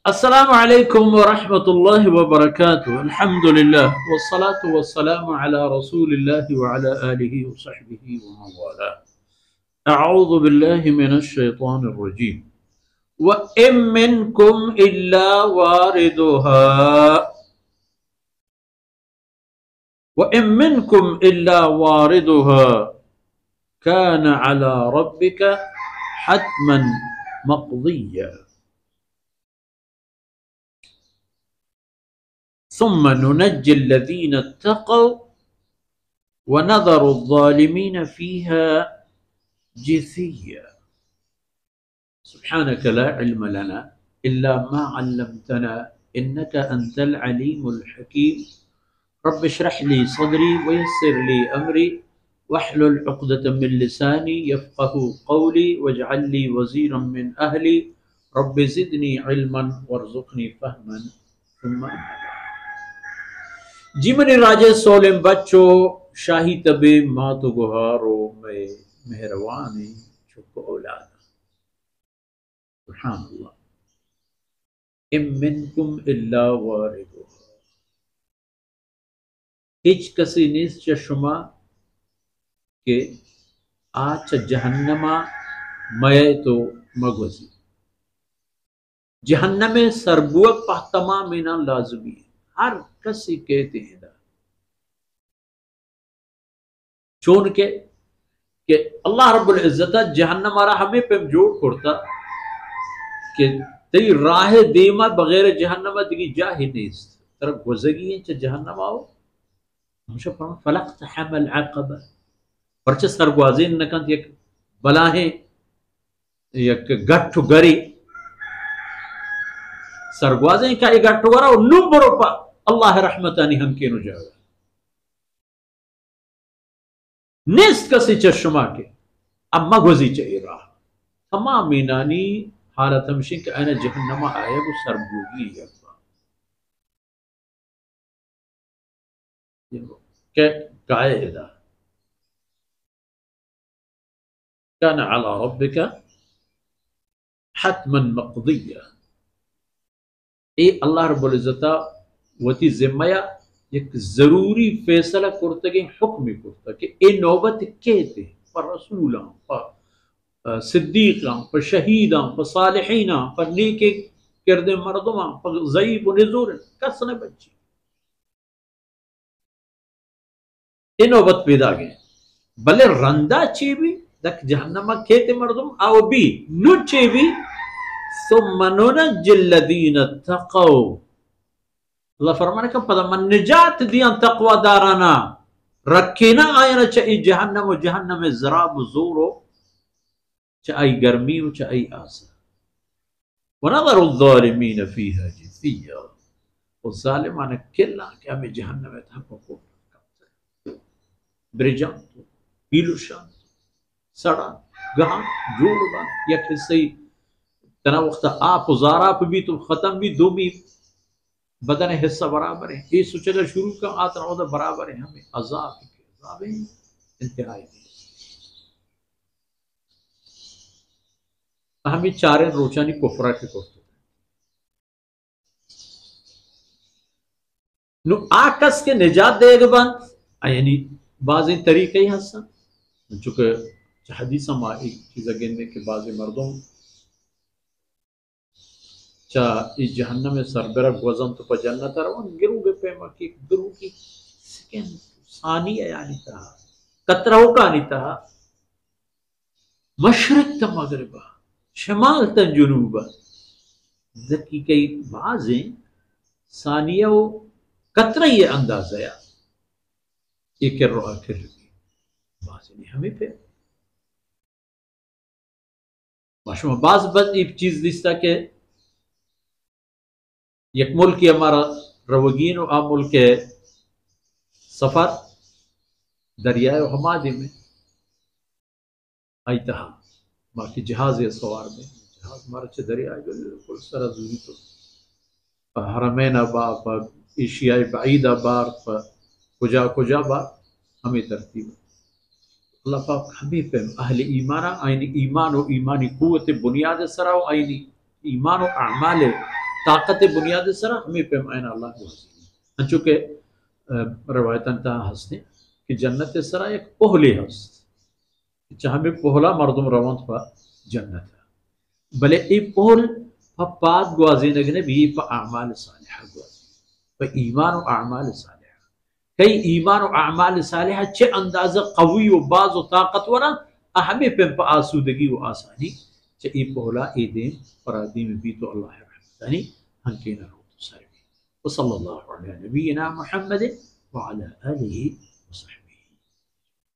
अस्सलामु अलैकुम व रहमतुल्लाहि व बरकातुहू। अल्हम्दुलिल्लाह वस्सलातु वस्सलामु अला रसूलिल्लाहि व अला आलिहि व सहबिहि व मन वाला। अऊज़ु बिल्लाहि मिनश शैतानिर रजीम। व इम मिनकुम इल्ला वारिदुहा व इम मिनकुम इल्ला वारिदुहा कान अला रब्बिका हत्मन मक़दिय्या सुम्मा नुनज्जिल्लज़ीना इत्तक़व व नज़रुज़्ज़ालिमीन फ़ीहा जिसिय्या। सुब्हानक ला इल्म लना इल्ला मा अल्लमतना इन्नका अंतल अलीमुल हकीम। रब्बि इश्रह ली सदरी व यस्सिर ली अमरी वहलुल उक़दतम मिन लिसानी यफ़क़हू क़ौली वजअल ली वज़ीरम मिन अहली रब्बि ज़िदनी इल्मन वरज़ुक़नी फ़हमन सुम्मा। जीमनी राजे सोलिम बच्चों शाही तबे मातु गुहारो में मेहरबानी चुप औलाद। सुभान अल्लाह। इम मिनकुम इल्ला वारिदुहा। हिच कसी निश्च शुमा के आच जहन्नमा मय तो मगवजी जहन्नमे सरबुअक पहतमा मीना लाजमी हर कसी कहते हैं चोन के अल्लाह रब्बुल इज्जत जहन्नम आरा हमें पे जोड़ करता कि तई राह देमा बगैर जहन्नम दिगी जा ही नहीं तरफ गुजगी च जहन्नम आओ हमशा पर फलक हमल अक़बा परच सरगवाज़ीन नकंत एक बलाहे एक गट्ठु गरी सरगवाज़ें का एक गट्ठु गरा और नुम बरोपा अल्लाह रहमतानी हम के नु जावे नेस्त कसी चश्मा के अम्मा गुजी चाहिए रहा तमाम मीनानी हालत हमशी के अना जहन्नमा आया वो सरबूगी के कायदा कान अला रब्बिका हत्मन मक़दिय्या। ए अल्लाह रब्बुल इज्जत वती जिम्मया एक जरूरी फैसला करते के हुक्म करता कि ए नौबत कहते पर रसूलां पर सिद्दीक़ां पर शहीदां पर सालिहीनां पर नेके किरदे मर्दमां पर ज़ईफ़ व निज़ूर कसने बच्ची ए नौबत पैदा गए भले रंदा चेबी दक जहन्नमा कहते मर्दम आओ भी नु चेबी सुम्मा नुनज्जिल्लज़ीना इत्तक़व। अल्लाह फरमाने का पता मन निजात दिया तकवा दाराना रखे ना आया चाहे जहन्नम और जहन्नम में जरा जोरो चाहे गर्मी हो चाहे आसा वनज़रुज़्ज़ालिमीन फ़ीहा जिसिय्या और ज़ालिमाने किल्ला क्या में जहन्नम में था को ब्रिजान पीलुशान सड़ा गां जोड़बा या किसी तना वक्त आप ज़ारा पे भी तो खत्म भी दो भी बदन हिस्सा बराबर है ये सोचेगा शुरू का आतना होता बराबर है हमें अजाब इंतहाई हमें चारे रोचानी कुफरा के करते नु आकस के निजात देग बंद यानी बाज़ी तरीके हसन चूंकि हदीस में एक चीज़ गिनने के बाज़ी मर्दों चा इस जहन्नम में सरबरा वजन तो पर जन्नत रवन गिरूगे पेमा की गिरू की सेकंड सानिया यानी था कतराओ का नहीं था मशरिक त मगरिबा शमाल त जुनूबा जकी कई बाज़ें सानिया कतरा ये अंदाज़ा या ये कर रहा कर बाज़ें नहीं हमें पे माशूम बाज़ बस एक चीज़ दिस्ता के एक मुल्क हमारा रवगीन और आ मुल्क सफर दरियाए हमादे में आई तहा बाकी जहाज या सवार में जहाज मारे दरिया बिल्कुल सरजूरी तो हरमैन बाप एशियाई बाईदा बार कुजा कुजा बार हमें तरतीब अल्लाह पाक हमें पे अहले ईमाना आईनी ईमान और ईमानी कुव्वत बुनियाद सराव आईनी ईमान और अमाल ताकत बुनियाद सरा हमें पैमाइन अल्लाह को हसीन चूँकि रवायतन ता हंसने कि जन्नत सरा एक पोहले हस्त चाहे में पोहला मर्दम रवंत पर जन्नत है भले ई पोहल पाद ग्वाजी नगने भी पर अमाल सालिहा ग्वाजी पर ईमान और अमाल सालिहा कई ईमान और अमाल सालिहा चे अंदाज़ा कवी व बाज व ताकतवरा हमें पे आसूदगी व आसानी चे ई पोहला ई दिन परादी में भी तो अल्लाह रहमतानी हंकेना हो सारी वसल्लल्लाहु अलैहि नबीना मुहम्मद व अला आलिहि व सहबिहि